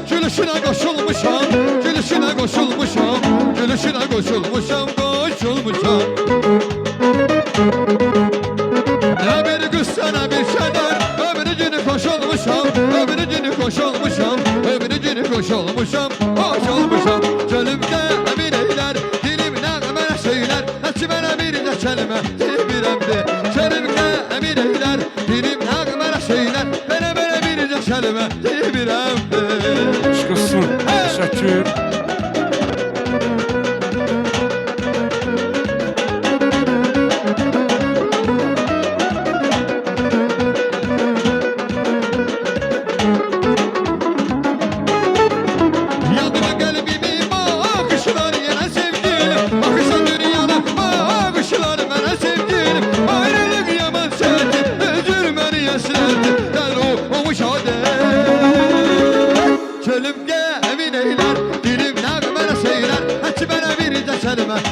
Gülüşüne koşulmuşam, gülüşüne koşulmuşam, gülüşüne koşulmuşam, koşulmuşam. Ne bir güsse ne bir keder, ömrücünü koşulmuşam, ömrücünü koşulmuşam, ömrücünü koşulmuşam, koşulmuşam. Gönlümde emin eyler, dilim ne söyler, hiç bana bir de kelime biliremdi. Gönlümde emin eyler, dilim ne söyler, bana bir de kelime biliremdi. Çıkılsın, teşekkür. Gönlümde emin eyler, dilim ne söyler, hiç bana bir de kelime